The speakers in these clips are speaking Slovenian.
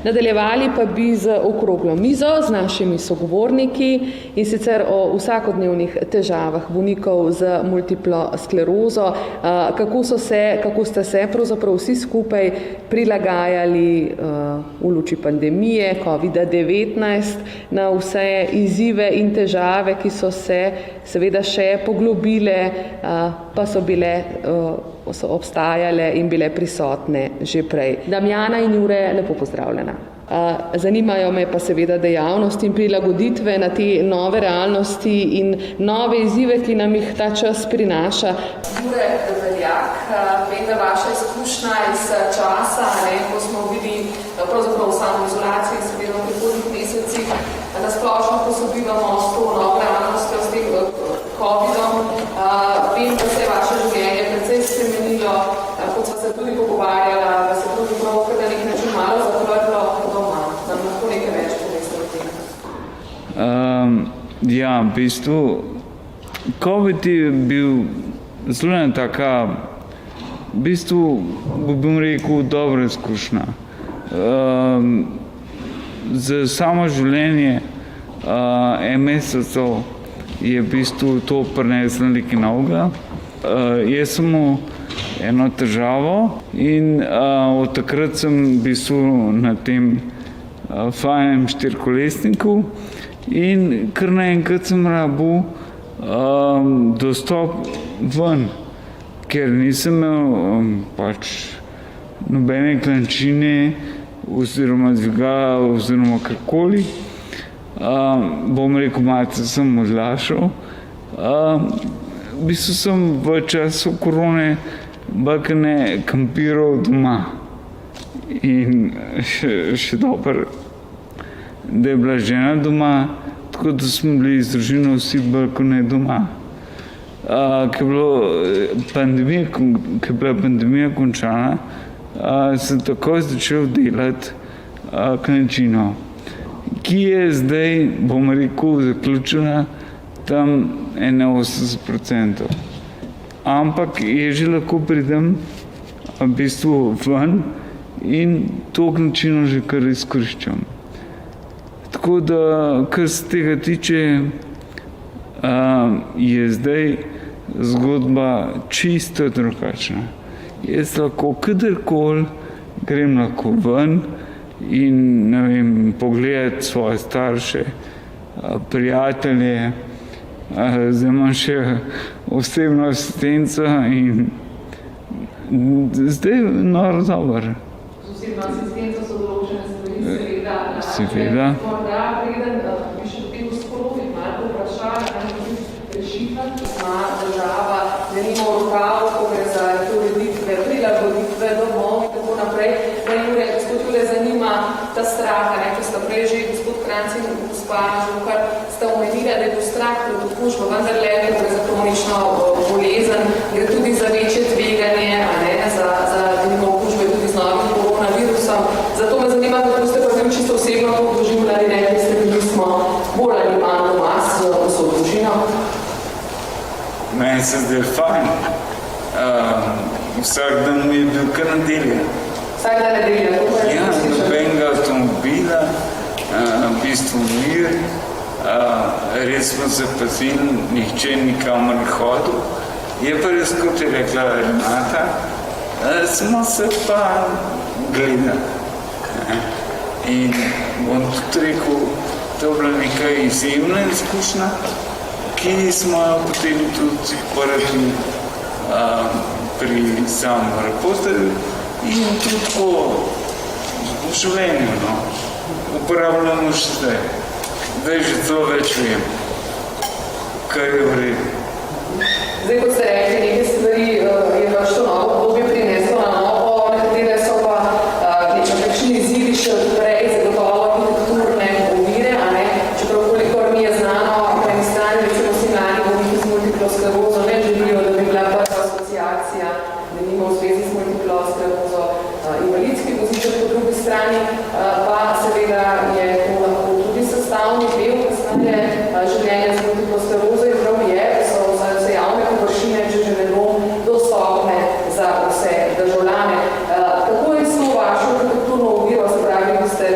Nadaljevali pa bi z okroglo mizo z našimi sogovorniki in sicer o vsakodnevnih težavah bolnikov z multiplo sklerozo, kako ste se pravzaprav vsi skupaj prilagajali v luči pandemije COVID-19 na vse izzive in težave, ki so se seveda še poglobile, pa so obstajale in bile prisotne že prej. Damjana in Jure, lepo pozdravljena. Zanimajo me pa seveda dejavnosti in prilagoditve na te nove realnosti in nove izzive, ki nam jih ta čas prinaša. Jure Debeljak, vem, da vaša izkušnja iz časa, ko smo bili pravzaprav v samoizolaciji, seveda v prihodnjih mesecih, na splošno posobivamo s to novo realnostjo, s tem COVID-om. Vem, da se je vaše življenje precej spremenilo, kot sva se tudi pogovarjala, da se tudi prav, da nek način malo zaprlo doma. Nam lahko nekaj več poveste o tem? Ja, v bistvu, COVID je bil zelo taka, v bistvu, bom rekel, dobra izkušnja. Za samo življenje mesecev je v bistvu to prineslo nekaj novega. Jaz sem eno težavo in od takrat sem v bistvu na tem fajnem štirkolesniku in kar naenkrat sem rabil dostop ven, ker nisem imel nobene klančine oziroma dvigala oziroma karkoli. Bom rekel, malce sem odlašal. V bistvu sem v času korone bakne kampiral doma. In še dobro, da je bila žena doma, tako da smo bili z družino vsi bakne doma. Ko je bila pandemija končana, sem takoj začel delati klančino, ki je zdaj, bom rekel, zaključena tam 81%. Ampak je že lahko pridem v bistvu ven in to klančino že kar izkoriščam. Tako da, kar se tega tiče, je zdaj zgodba čisto drugačna. Jaz lahko kadarkoli grem lahko ven in pogledati svoje starše, prijatelje, zdaj imam še osebno asistenco in zdaj je noro dobro. Z osebno asistenco so določene stvari, seveda. Morda preden bi še potem vzpoloviti, malo vprašala, rešitve, ima država, denimo v rokavu, ko gre za ureditve, prilagoditve domov in tako naprej. Gospod Jure, zanima ta strah, ko sta prej že gospod Kranjc in gospa Žukar sta omenila, da je to strah pred okužbo, vendar le gre za kronično bolezen, gre tudi za večje tveganje, za denimo okužbe tudi z novim koronavirusom. Zato me zanima, kako ste pa vi čisto osebno to doživljali, rekli ste, bili smo bolj ali manj doma s vso družino. Meni se zdaj fajn. Vsak dan mi je bil kar nedelja. Vsak dan nedelja? Ja, nobenega avtomobila, v bistvu mir. Res smo se pazili, nihče nikamor ni hodil. Je pa res, kot je rekla Renata, smo se pa gledali. In bom tudi rekel, to je bila neka izjemna izkušnja, ki smo jo potem tudi prvi pri samem reporterju in tudi tako v življenju, uporabljamo še zdaj. Zdaj že to več vem, kar je v redu. Zdaj, kot ste rekli, nekaj stvari je pač to novo obdobje prineslo na novo, nekatere so pa nekakšni izzivi še odprej, zagotovo arhitekturne ovire, čeprav kolikor mi je znano, na eni strani, recimo vsi mladi bolniki z multiplo sklerozo ne želijo, da bi bila prva asociacija, denimo v zvezi z multiplo sklerozo invalidski voziček, po drugi strani pa seveda je to lahko tudi sestavni del kasneje življenja z multiplo sklerozo in prav je, da so vse javne površine, če že ne bom, dostopne za vse državljane. Kako je s to vašo arhitekturno oviro, se pravi, da ste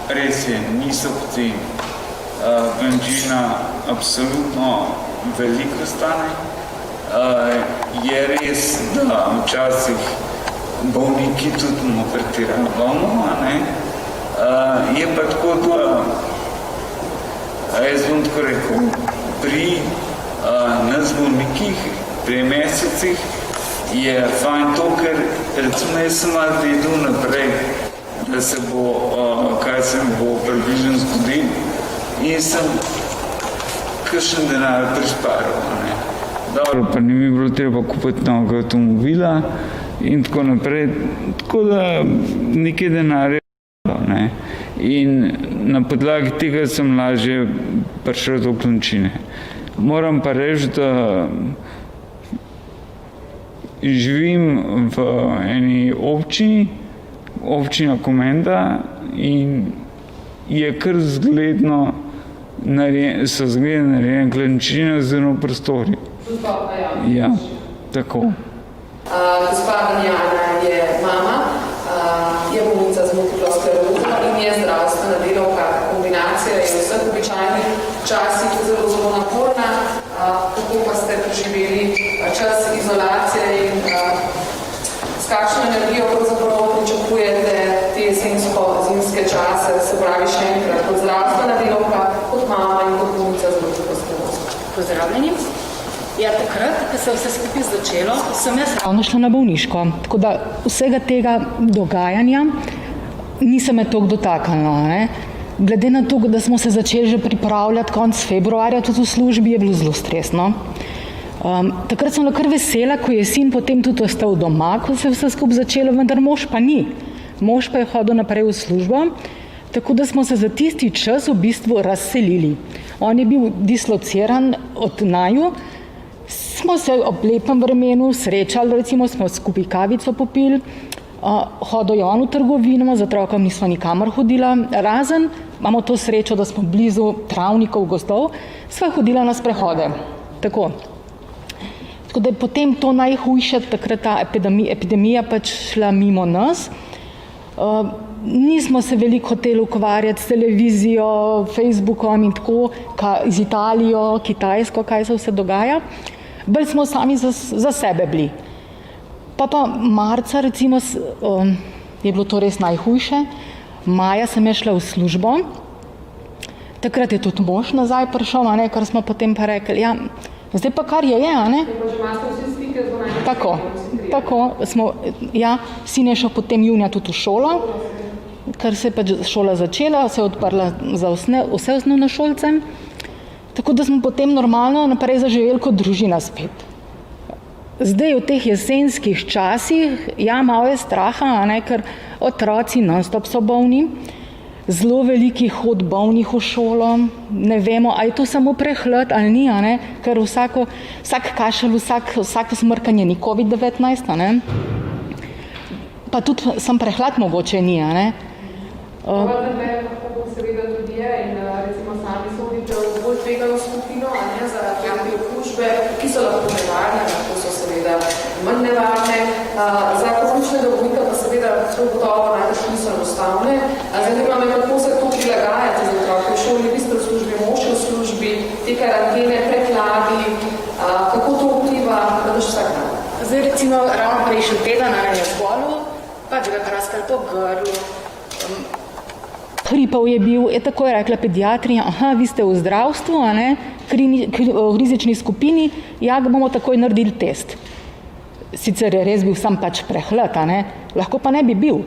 Res je, niso poti. Benžina absolutno veliko stane. Je res, da včasih bolniki tudi pretiravamo, je pa tako, da jaz bom tako rekel, pri nas bolnikih, pri mesecih je fajn to, ker recimo jaz sem malo vedel naprej, da se bo, kaj se bo približno zgodil in sem kakšen denar prisparal. Dobro, pa ni mi bilo treba kupiti novega avtomobila in tako naprej, tako da nekaj denarja. In na podlagi tega sem lažje prišel do končine. Moram pa reči, da živim v eni občini, občina Komenda, in je kar zgledno so zgledno narejene klančine oziroma prostori. Ja, tako. Gospa Damjana je mama, je bolnica z multiplo sklerozo in je zdravstvena delavka. Kombinacija je v vseh običajnih časih zelo naporna. Kako pa ste preživeli čas izolacije in s kakšno energijo pravzaprav pričakujete te zimske čase, se pravi še enkrat kot zdravstvena delavka, kot mama in kot bolnica z multiplo sklerozo? Pozdravljeni. Ja, takrat, ko se je vse skupaj začelo, sem jaz ravno šla na bolniško. Tako da vsega tega dogajanja nisem me toliko dotaknila. Glede na to, da smo se začeli že pripravljati konec februarja, tudi v službi, je bilo zelo stresno. Takrat sem bila kar vesela, ko je sin potem tudi ostal doma, ko se je vse skupaj začelo, vendar mož pa ni. Mož pa je hodil naprej v službo, tako da smo se za tisti čas v bistvu razselili. On je bil dislociran od naju, smo se ob lepem vremenu srečali, recimo smo skupaj kavico popili, hodil je on v trgovino, z otrokom nismo nikamor hodila, razen imamo to srečo, da smo blizu travnikov, gozdov, sva hodila na sprehode. Tako da je potem to najhujše, takrat ta epidemija pač šla mimo nas. Nismo se veliko hoteli ukvarjati s televizijo, Facebookom in tako, z Italijo, Kitajsko, kaj se vse dogaja. Bolj smo sami za sebe bili. Pa marca, recimo, je bilo to res najhujše. Maja sem je šla v službo. Takrat je tudi mož nazaj prišel, kar smo potem pa rekli, ja, zdaj pa kar je, Tako smo, ja, sin je šel potem junija tudi v šolo, ker se je pač šola začela, se je odprla za vse osnovnošolce. Tako da smo potem normalno naprej zaživeli kot družina spet. Zdaj v teh jesenskih časih, ja, malo je straha, ker otroci non-stop so bolni, zelo veliki hod bolnih v šolo, ne vemo, ali je to samo prehlad ali ni, ker vsak kašelj, vsako smrkanje ni COVID-19, pa tudi sam prehlad mogoče ni, seveda tudi je in recimo sami sodite v bolj tvegano skupino, zaradi te okužbe, ki so lahko nevarne, lahko so seveda manj nevarne. Za kroničnega bolnika pa seveda to gotovo najbolj niso enostavne. Zanima me, kako se to prilagajate za otroke v šoli, vi ste v službi, mož v službi, te karantene, prekladi, kako to vpliva na vaš vsakdan? Zdaj recimo ravno prejšnji teden je zbolel, pač ga kraskal po grlu. Hripal je bil, je tako je rekla pediatrija, vi ste v zdravstvu, v rizični skupini, ja, ga bomo takoj naredili test. Sicer je res bil sam pač prehlad, lahko pa ne bi bil.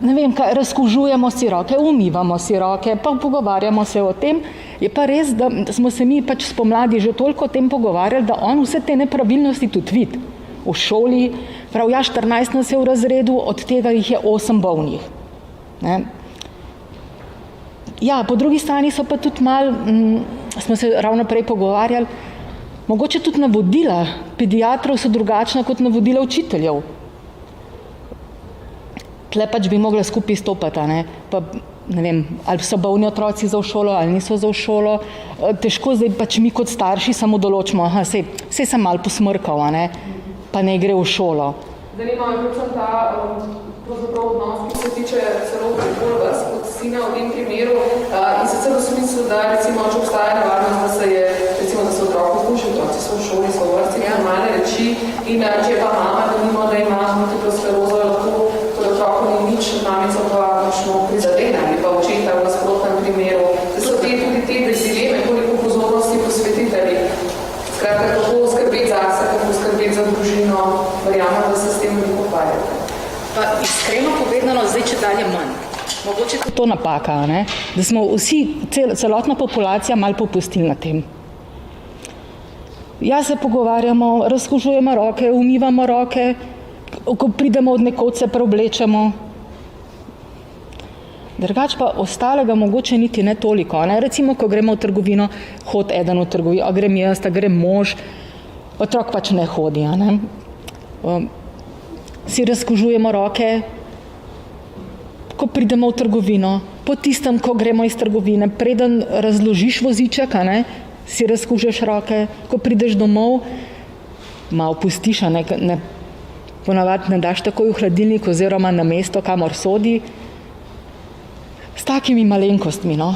Ne vem, razkužujemo si roke, umivamo si roke, pa pogovarjamo se o tem. Je pa res, da smo se mi pač spomladi že toliko o tem pogovarjali, da on vse te nepravilnosti tudi vidi. V šoli, prav 14 nas je v razredu, od tega jih je 8 bolnih. Ja, po drugi strani so pa tudi malo, smo se ravno prej pogovarjali, mogoče tudi navodila pediatrov so drugačna kot navodila učiteljev. Tle pač bi mogla skupaj stopati, pa ne vem, ali so bolni otroci za v šolo, ali niso za v šolo. Težko zdaj pač mi kot starši samo določimo, sej sem malo posmrkal, pa ne gre v šolo. Zanima me predvsem ta pravzaprav odnos, ki se tiče celo bolj vas kot sina v tem primeru in sicer v smislu, da recimo, če obstaja nevarnost, da se je, recimo, da se otroku kuši, otroci so v šoli, so v vrsti, normalne reči in če pa mama, da nima, da ima multiplo sklerozo, lahko kot otroku ni nič, mamico pa močno prizadene ali pa očeta v nasprotnem primeru. Da so tudi te dileme, koliko pozornosti posvetite ali skratka, kako skrbeti zase, kako skrbeti za družino, verjamem, da se s tem veliko ukvarjate. Pa iskreno povedano, zdaj če dalje manj. Mogoče To napaka, ne? Da smo vsi, celotna populacija malo popustili na tem. Ja, se pogovarjamo, razkužujemo roke, umivamo roke, ko pridemo od nekod se preoblečemo. Drugač pa ostalega mogoče niti ne toliko. Ne? Recimo, ko gremo v trgovino, hod eden v trgovino, a grem jaz, a grem mož, otrok pač ne hodi. Ne? Si razkužujemo roke, ko pridemo v trgovino, po tistem, ko gremo iz trgovine, preden razložiš voziček, ne? Si razkužeš roke, ko prideš domov, malo pustiš, ne, ponavadi ne daš takoj v hladilnik oziroma na mesto, kamor sodi, s takimi malenkostmi, no.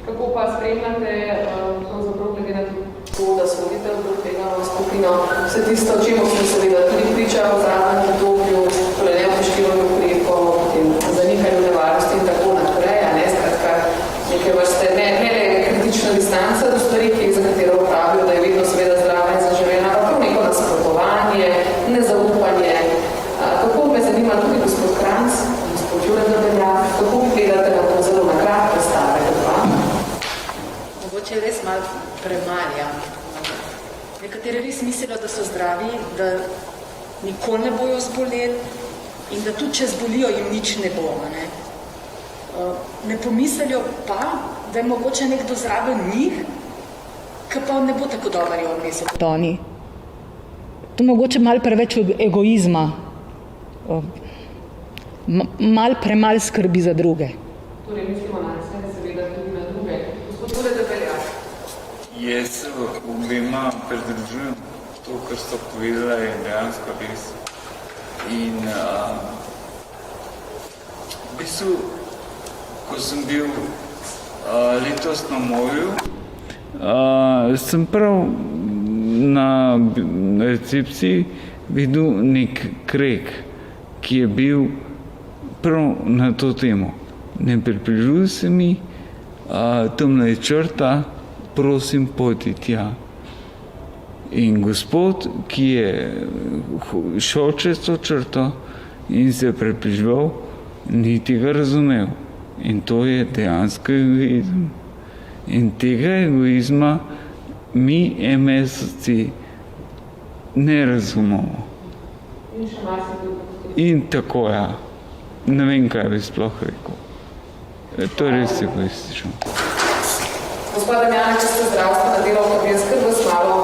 Kako pa spremljate, pravzaprav glede na to, da sodite v tega skupino, vse tisto, o čemu smo seveda tudi pričali v zadnjem obdobju, torej neupoštevanju ukrepov, potem zanihanju nevarnosti in tako naprej, ne, skratka, neke vrste, ne kritična distanca do stvari, za katero pravijo, da je vedno seveda zdrava in zaživena, pa prav neko nasprotovanje, nezaupanje. Kako me zanima tudi gospod Kranjc, gospod Jure Debeljak, kako vi gledate na to zelo na kratko starega dva? mogoče je res malo premalja. Nekateri res mislijo, da so zdravi, da nikoli ne bojo zboleli in da tudi, če zbolijo, jim nič ne bo. Ne pomislijo pa, da je mogoče nekdo zraven njih, ki pa ne bo tako dober je odnesel. Toni. To mogoče malo preveč egoizma, malo premal skrbi za druge. Torej, mislimo na se, seveda tudi na druge. Gospod Jure Debeljak. Jaz se obema pridružujem to, kar sta povedala, je dejansko res. In v bistvu, ko sem bil letos na morju, sem prav na recepciji videl nek kreg, ki je bil prav na to temo. Ne približuj se mi, tamle je črta, prosim, pojdi tja. In gospod, ki je šel čez to črto in se je približeval, ni tega razumel. In to je dejansko egoizem. In tega egoizma mi, MS-ovci, ne razumemo. In tako, ja. Ne vem, kaj bi sploh rekel. To je res egoistično. Gospod Damjana, če ste zdravstvena delavka, bi jaz kar vas malo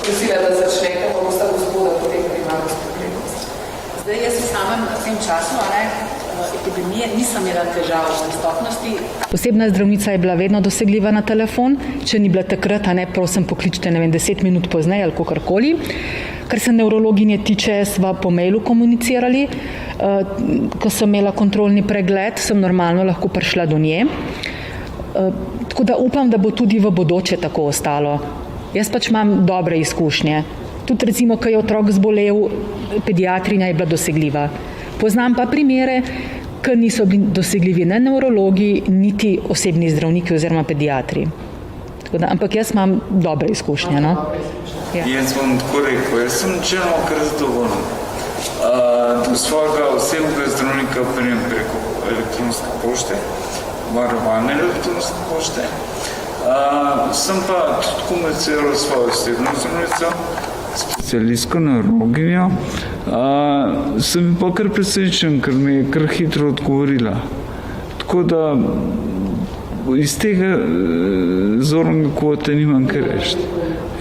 prosila, da začnete, pa boste gospoda potem primarno sprednost. Zdaj, jaz v samem tem času, epidemije, nisem imela težav v dostopnosti. Osebna zdravnica je bila vedno dosegljiva na telefon, če ni bila takrat, prosim, pokličite, 10 minut pozneje ali kakorkoli. Kar se nevrologinje tiče, sva po mailu komunicirali. Ko sem imela kontrolni pregled, sem normalno lahko prišla do nje. Tako da upam, da bo tudi v bodoče tako ostalo. Jaz pač imam dobre izkušnje. Tudi recimo, ko je otrok zbolel, pediatrinja je bila dosegljiva. Poznam pa primere, ki niso bili dosegljivi ne nevrologi, niti osebni zdravniki oziroma pediatri. Tako da, ampak jaz imam dobre izkušnje. No? Ja. Jaz bom tako rekel, jaz sem načeloma kar zadovoljen. Do svojega osebnega zdravnika prijem preko elektronske pošte, varovane elektronske pošte. Sem pa tudi komuniciral svojo osebno zdravnico, specialistko nevrologinjo. Sem pa kar presenečen, ker mi je kar hitro odgovorila. Tako da iz tega zornega kota nimam kaj reči.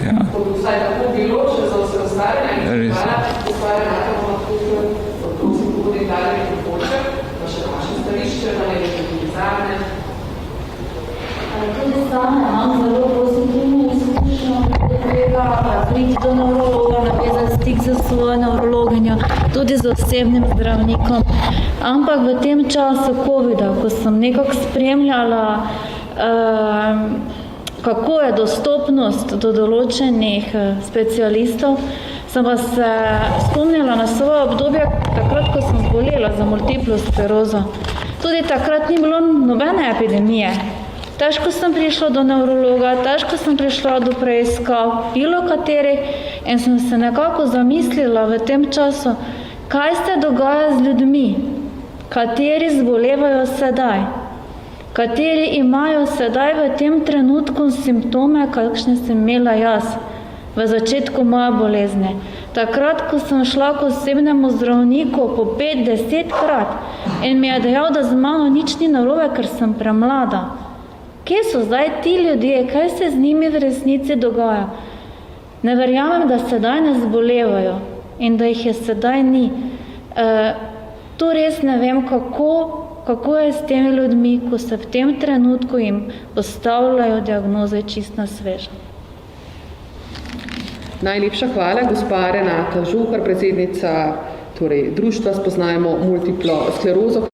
Ja. Vsaj tako bilo, če za vse ostale, ustvarjanje prosim, pogodnik dalje nekaj poček, pa še naše stališče, pa nekaj bizarne. Tudi sama imam zelo pozitivno izkušnjo tega, priti do nevrologa, navezan s stik z svojo nevrologinjo, tudi z osebnim zdravnikom. Ampak v tem času COVID-a, ko sem nekako spremljala, kako je dostopnost do določenih specialistov, sem pa se spomnila na svoje obdobje, takrat, ko sem zbolela za multiplo sklerozo. Tudi takrat ni bilo nobene epidemije. Težko sem prišla do nevrologa, težko sem prišla do preiskav, bilo katerih, in sem se nekako zamislila v tem času, kaj se dogaja z ljudmi, kateri zbolevajo sedaj, kateri imajo sedaj v tem trenutku simptome, kakšne sem imela jaz v začetku moje bolezni. Takrat, ko sem šla k osebnemu zdravniku po 5-10 krat in mi je dejal, da z mano nič ni narobe, ker sem premlada. Kje so zdaj ti ljudje, kaj se z njimi v resnici dogaja? Ne verjamem, da sedaj ne zbolevajo in da jih je sedaj ni. To res ne vem, kako je s temi ljudmi, ko se v tem trenutku jim postavljajo diagnoze čist na svežo. Najlepša hvala, gospa Renata Žuhar, predsednica društva Spoznajmo multiplo sklerozo.